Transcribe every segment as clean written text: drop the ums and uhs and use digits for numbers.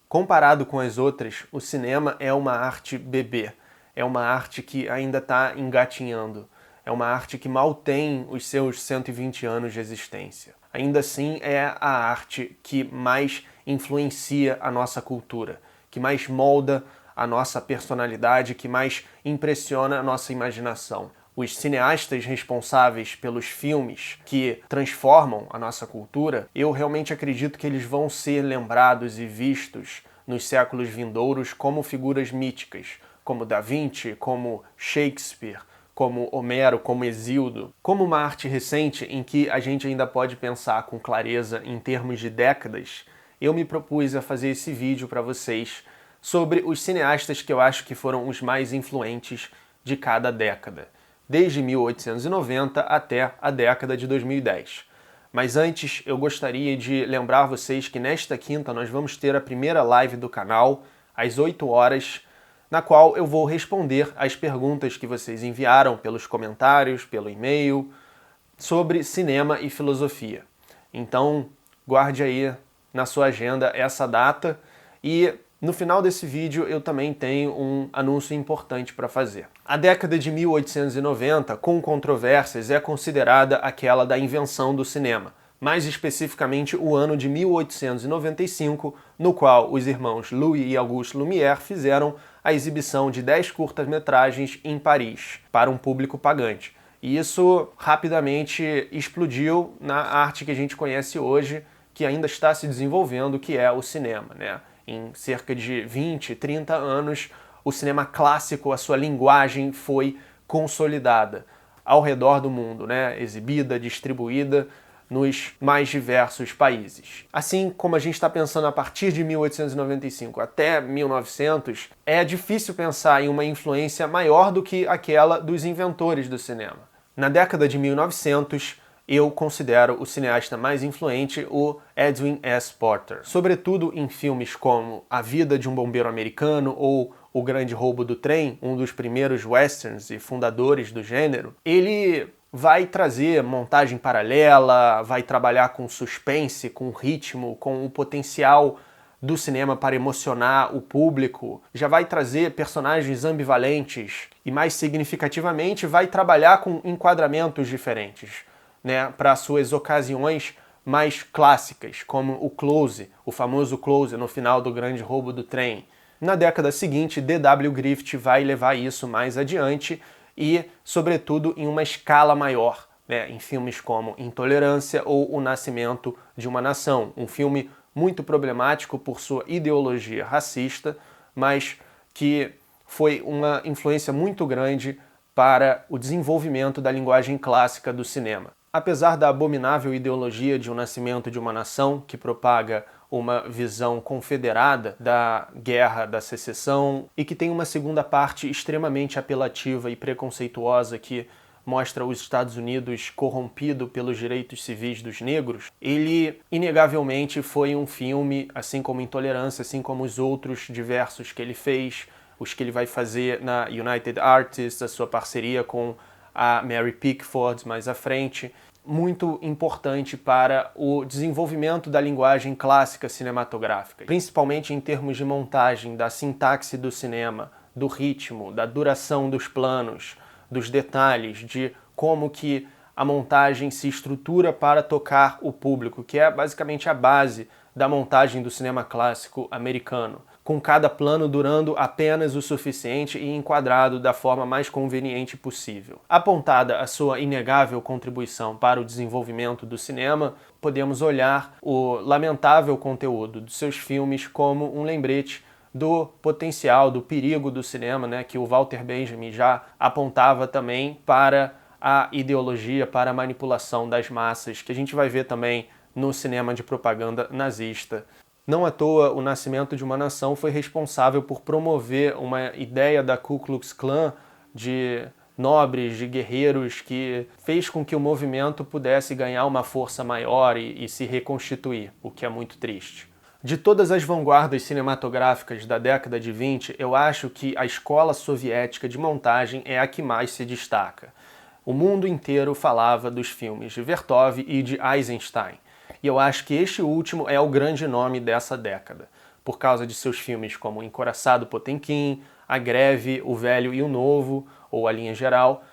Comparado com as outras, o cinema é uma arte bebê, é uma arte que ainda está engatinhando, é uma arte que mal tem os seus 120 anos de existência. Ainda assim, é a arte que mais influencia a nossa cultura, que mais molda a nossa personalidade, que mais impressiona a nossa imaginação. Os cineastas responsáveis pelos filmes que transformam a nossa cultura, eu realmente acredito que eles vão ser lembrados e vistos nos séculos vindouros como figuras míticas, como Da Vinci, como Shakespeare, como Homero, como Hesíodo, como uma arte recente em que a gente ainda pode pensar com clareza em termos de décadas. Eu me propus a fazer esse vídeo para vocês sobre os cineastas que eu acho que foram os mais influentes de cada década, desde 1890 até a década de 2010. Mas antes, eu gostaria de lembrar vocês que nesta quinta nós vamos ter a primeira live do canal, às 8 horas, na qual eu vou responder as perguntas que vocês enviaram pelos comentários, pelo e-mail, sobre cinema e filosofia. Então, guarde aí na sua agenda essa data e no final desse vídeo eu também tenho um anúncio importante para fazer. A década de 1890, com controvérsias, é considerada aquela da invenção do cinema, mais especificamente o ano de 1895, no qual os irmãos Louis e Auguste Lumière fizeram a exibição de 10 curtas-metragens em Paris, para um público pagante. E isso rapidamente explodiu na arte que a gente conhece hoje, que ainda está se desenvolvendo, que é o cinema, né? Em cerca de 20, 30 anos, o cinema clássico, a sua linguagem foi consolidada ao redor do mundo, né? Exibida, distribuída nos mais diversos países. Assim como a gente está pensando a partir de 1895 até 1900, é difícil pensar em uma influência maior do que aquela dos inventores do cinema. Na década de 1900, eu considero o cineasta mais influente o Edwin S. Porter. Sobretudo em filmes como A Vida de um Bombeiro Americano ou O Grande Roubo do Trem, um dos primeiros westerns e fundadores do gênero, ele vai trazer montagem paralela, vai trabalhar com suspense, com ritmo, com o potencial do cinema para emocionar o público, já vai trazer personagens ambivalentes e, mais significativamente, vai trabalhar com enquadramentos diferentes, né, para suas ocasiões mais clássicas, como o close, o famoso close no final do Grande Roubo do Trem. Na década seguinte, D.W. Griffith vai levar isso mais adiante e, sobretudo, em uma escala maior, né, em filmes como Intolerância ou O Nascimento de uma Nação, um filme muito problemático por sua ideologia racista, mas que foi uma influência muito grande para o desenvolvimento da linguagem clássica do cinema. Apesar da abominável ideologia de O Nascimento de uma Nação, que propaga uma visão confederada da Guerra da Secessão e que tem uma segunda parte extremamente apelativa e preconceituosa que mostra os Estados Unidos corrompido pelos direitos civis dos negros, ele inegavelmente foi um filme, assim como Intolerância, assim como os outros diversos que ele fez, os que ele vai fazer na United Artists, a sua parceria com a Mary Pickford mais à frente, muito importante para o desenvolvimento da linguagem clássica cinematográfica, principalmente em termos de montagem, da sintaxe do cinema, do ritmo, da duração dos planos, dos detalhes, de como que a montagem se estrutura para tocar o público, que é basicamente a base da montagem do cinema clássico americano, com cada plano durando apenas o suficiente e enquadrado da forma mais conveniente possível. Apontada a sua inegável contribuição para o desenvolvimento do cinema, podemos olhar o lamentável conteúdo dos seus filmes como um lembrete do potencial, do perigo do cinema, né, que o Walter Benjamin já apontava também para a ideologia, para a manipulação das massas, que a gente vai ver também no cinema de propaganda nazista. Não à toa, O Nascimento de uma Nação foi responsável por promover uma ideia da Ku Klux Klan de nobres, de guerreiros, que fez com que o movimento pudesse ganhar uma força maior e se reconstituir, o que é muito triste. De todas as vanguardas cinematográficas da década de 20, eu acho que a escola soviética de montagem é a que mais se destaca. O mundo inteiro falava dos filmes de Vertov e de Eisenstein. E eu acho que este último é o grande nome dessa década. por causa de seus filmes como Encoraçado Potemkin, A Greve, O Velho e o Novo, ou A Linha Geral,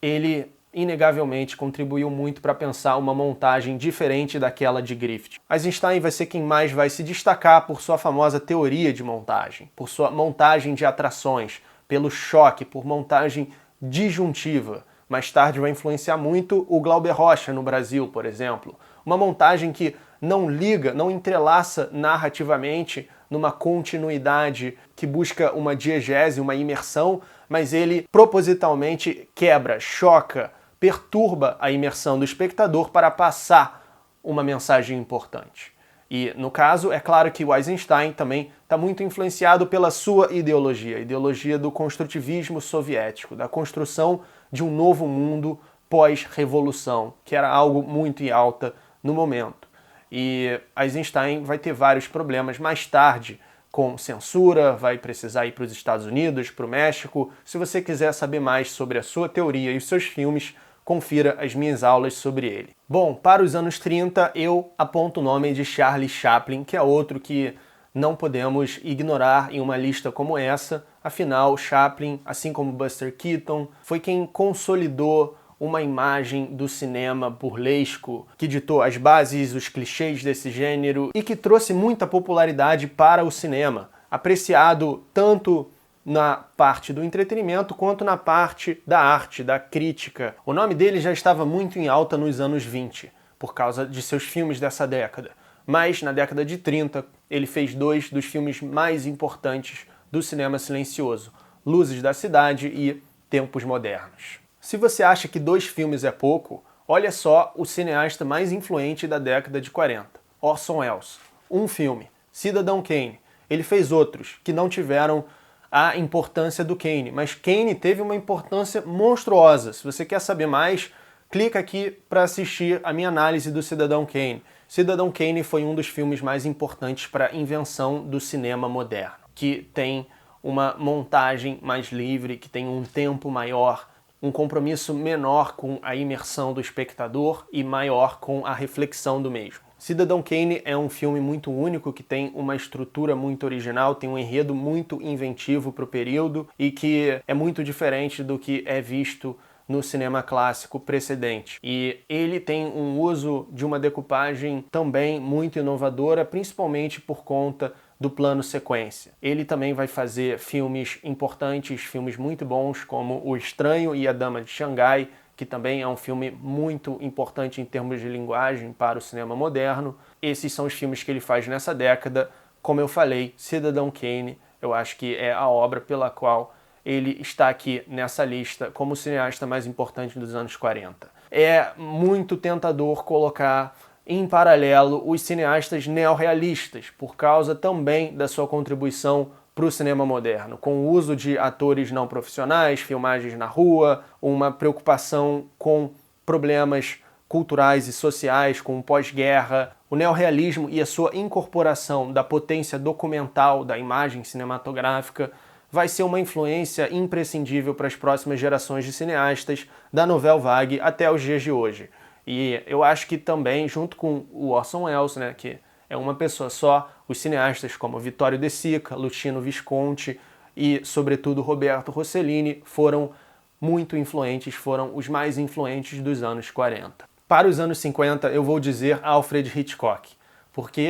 ele inegavelmente contribuiu muito para pensar uma montagem diferente daquela de Griffith. Eisenstein vai ser quem mais vai se destacar por sua famosa teoria de montagem, por sua montagem de atrações, pelo choque, por montagem disjuntiva. Mais tarde vai influenciar muito o Glauber Rocha no Brasil, por exemplo. Uma montagem que não liga, não entrelaça narrativamente numa continuidade que busca uma diegese, uma imersão, mas ele propositalmente quebra, choca, perturba a imersão do espectador para passar uma mensagem importante. E, no caso, é claro que o Eisenstein também está muito influenciado pela sua ideologia, a ideologia do construtivismo soviético, da construção de um novo mundo pós-revolução, que era algo muito em alta no momento. E Eisenstein vai ter vários problemas mais tarde com censura, vai precisar ir para os Estados Unidos, para o México. Se você quiser saber mais sobre a sua teoria e os seus filmes, confira as minhas aulas sobre ele. Bom, para os anos 30, eu aponto o nome de Charlie Chaplin, que é outro que não podemos ignorar em uma lista como essa. Afinal, Chaplin, assim como Buster Keaton, foi quem consolidou uma imagem do cinema burlesco, que ditou as bases, os clichês desse gênero e que trouxe muita popularidade para o cinema, apreciado tanto na parte do entretenimento quanto na parte da arte, da crítica. O nome dele já estava muito em alta nos anos 20, por causa de seus filmes dessa década. Mas na década de 30, ele fez dois dos filmes mais importantes do cinema silencioso, Luzes da Cidade e Tempos Modernos. Se você acha que 2 filmes é pouco, olha só o cineasta mais influente da década de 40, Orson Welles. Um filme, Cidadão Kane. Ele fez outros que não tiveram a importância do Kane, mas Kane teve uma importância monstruosa. Se você quer saber mais, clica aqui para assistir a minha análise do Cidadão Kane. Cidadão Kane foi um dos filmes mais importantes para a invenção do cinema moderno, que tem uma montagem mais livre, que tem um tempo maior, um compromisso menor com a imersão do espectador e maior com a reflexão do mesmo. Cidadão Kane é um filme muito único, que tem uma estrutura muito original, tem um enredo muito inventivo para o período e que é muito diferente do que é visto no cinema clássico precedente. E ele tem um uso de uma decupagem também muito inovadora, principalmente por conta do plano sequência. Ele também vai fazer filmes importantes, filmes muito bons, como O Estranho e A Dama de Xangai, que também é um filme muito importante em termos de linguagem para o cinema moderno. Esses são os filmes que ele faz nessa década. Como eu falei, Cidadão Kane, eu acho que é a obra pela qual ele está aqui nessa lista como o cineasta mais importante dos anos 40. É muito tentador colocar em paralelo os cineastas neorrealistas, por causa também da sua contribuição para o cinema moderno, com o uso de atores não profissionais, filmagens na rua, uma preocupação com problemas culturais e sociais, com o pós-guerra. O neorrealismo e a sua incorporação da potência documental da imagem cinematográfica vai ser uma influência imprescindível para as próximas gerações de cineastas da Nouvelle Vague até os dias de hoje. E eu acho que também, junto com o Orson Welles, né, que é uma pessoa só, os cineastas como Vittorio De Sica, Luchino Visconti e, sobretudo, Roberto Rossellini foram muito influentes, foram os mais influentes dos anos 40. Para os anos 50, eu vou dizer Alfred Hitchcock, porque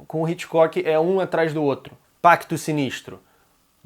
com o Hitchcock é um atrás do outro. Pacto Sinistro,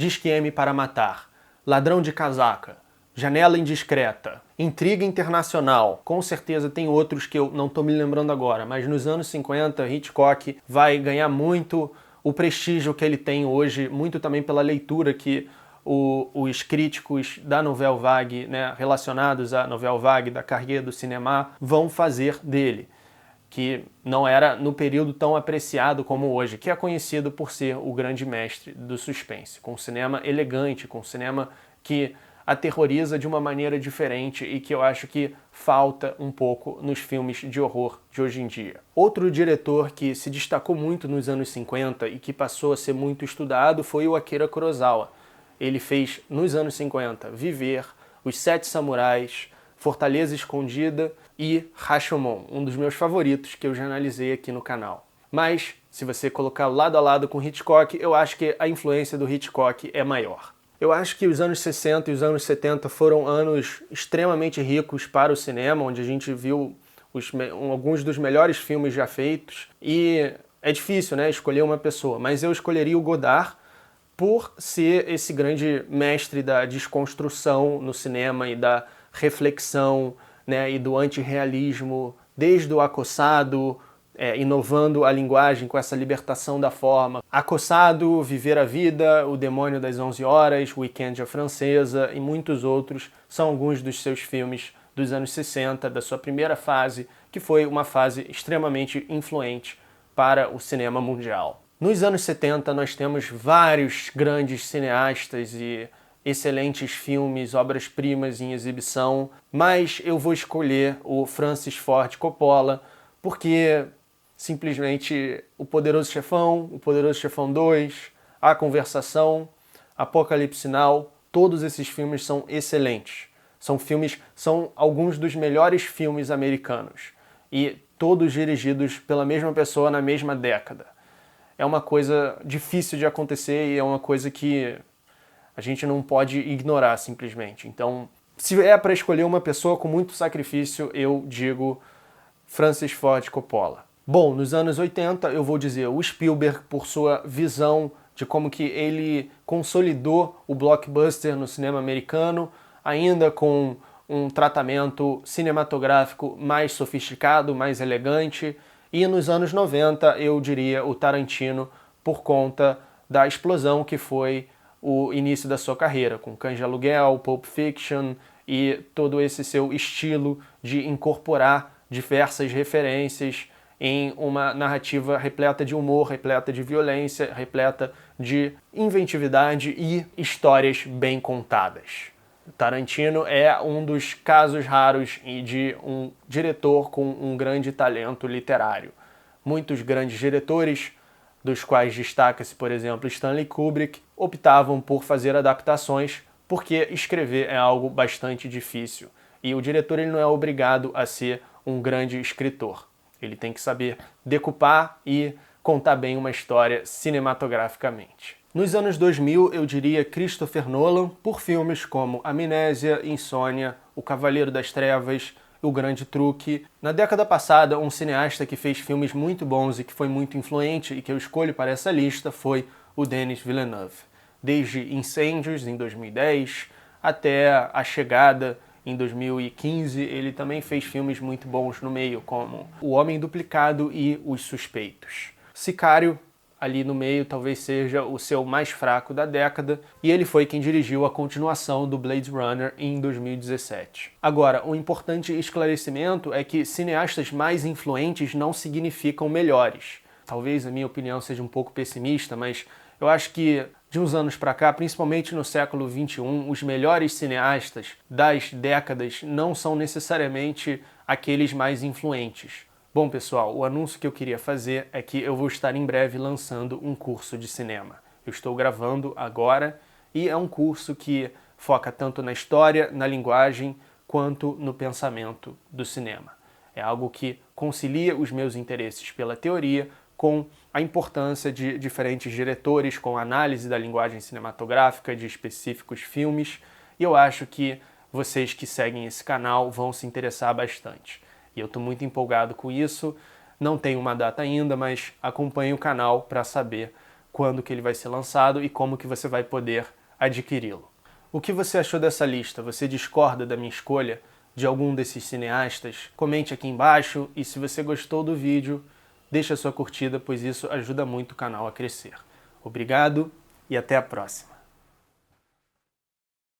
Diz que M para Matar, Ladrão de Casaca, Janela Indiscreta, Intriga Internacional. Com certeza tem outros que eu não estou me lembrando agora, mas nos anos 50 Hitchcock vai ganhar muito o prestígio que ele tem hoje, muito também pela leitura que os críticos da Nouvelle Vague, né, relacionados à Nouvelle Vague, da carreira do cinema, vão fazer dele, que não era no período tão apreciado como hoje, que é conhecido por ser o grande mestre do suspense, com um cinema elegante, com um cinema que aterroriza de uma maneira diferente e que eu acho que falta um pouco nos filmes de horror de hoje em dia. Outro diretor que se destacou muito nos anos 50 e que passou a ser muito estudado foi o Akira Kurosawa. Ele fez, nos anos 50, Viver, Os Sete Samurais, Fortaleza Escondida e Rashomon, um dos meus favoritos que eu já analisei aqui no canal. mas se você colocar lado a lado com Hitchcock, eu acho que a influência do Hitchcock é maior. Eu acho que os anos 60 e os anos 70 foram anos extremamente ricos para o cinema, onde a gente viu alguns dos melhores filmes já feitos, e é difícil, né, escolher uma pessoa, mas eu escolheria o Godard por ser esse grande mestre da desconstrução no cinema e da reflexão, né, e do antirrealismo, desde o Acossado, inovando a linguagem com essa libertação da forma. Acossado, Viver a Vida, O Demônio das 11 Horas, Weekend à Francesa e muitos outros são alguns dos seus filmes dos anos 60, da sua primeira fase, que foi uma fase extremamente influente para o cinema mundial. Nos anos 70 nós temos vários grandes cineastas e excelentes filmes, obras-primas em exibição, mas eu vou escolher o Francis Ford Coppola porque simplesmente O Poderoso Chefão 2, A Conversação, Apocalipse Now, todos esses filmes são excelentes. São alguns dos melhores filmes americanos e todos dirigidos pela mesma pessoa na mesma década. É uma coisa difícil de acontecer e é uma coisa que a gente não pode ignorar simplesmente. Então, se é para escolher uma pessoa com muito sacrifício, eu digo Francis Ford Coppola. Bom, nos anos 80 eu vou dizer o Spielberg por sua visão de como que ele consolidou o blockbuster no cinema americano, ainda com um tratamento cinematográfico mais sofisticado, mais elegante. E nos anos 90 eu diria o Tarantino por conta da explosão que foi o início da sua carreira, com Cães de Aluguel, Pulp Fiction e todo esse seu estilo de incorporar diversas referências em uma narrativa repleta de humor, repleta de violência, repleta de inventividade e histórias bem contadas. Tarantino é um dos casos raros de um diretor com um grande talento literário. Muitos grandes diretores, dos quais destaca-se, por exemplo, Stanley Kubrick, optavam por fazer adaptações porque escrever é algo bastante difícil. E o diretor ele não é obrigado a ser um grande escritor. Ele tem que saber decupar e contar bem uma história cinematograficamente. Nos anos 2000, eu diria Christopher Nolan, por filmes como Amnésia, Insônia, O Cavaleiro das Trevas, O Grande Truque. Na década passada, um cineasta que fez filmes muito bons e que foi muito influente e que eu escolho para essa lista foi o Denis Villeneuve. Desde Incêndios, em 2010, até A Chegada, em 2015, ele também fez filmes muito bons no meio, como O Homem Duplicado e Os Suspeitos. Sicário, ali no meio, talvez seja o seu mais fraco da década, e ele foi quem dirigiu a continuação do Blade Runner em 2017. Agora, um importante esclarecimento é que cineastas mais influentes não significam melhores. Talvez a minha opinião seja um pouco pessimista, mas eu acho que de uns anos para cá, principalmente no século XXI, os melhores cineastas das décadas não são necessariamente aqueles mais influentes. Bom, pessoal, o anúncio que eu queria fazer é que eu vou estar em breve lançando um curso de cinema. Eu estou gravando agora e é um curso que foca tanto na história, na linguagem, quanto no pensamento do cinema. É algo que concilia os meus interesses pela teoria com a importância de diferentes diretores, com a análise da linguagem cinematográfica de específicos filmes, e eu acho que vocês que seguem esse canal vão se interessar bastante. E eu estou muito empolgado com isso, não tenho uma data ainda, mas acompanhe o canal para saber quando que ele vai ser lançado e como que você vai poder adquiri-lo. O que você achou dessa lista? Você discorda da minha escolha de algum desses cineastas? Comente aqui embaixo e se você gostou do vídeo, deixe a sua curtida, pois isso ajuda muito o canal a crescer. Obrigado e até a próxima!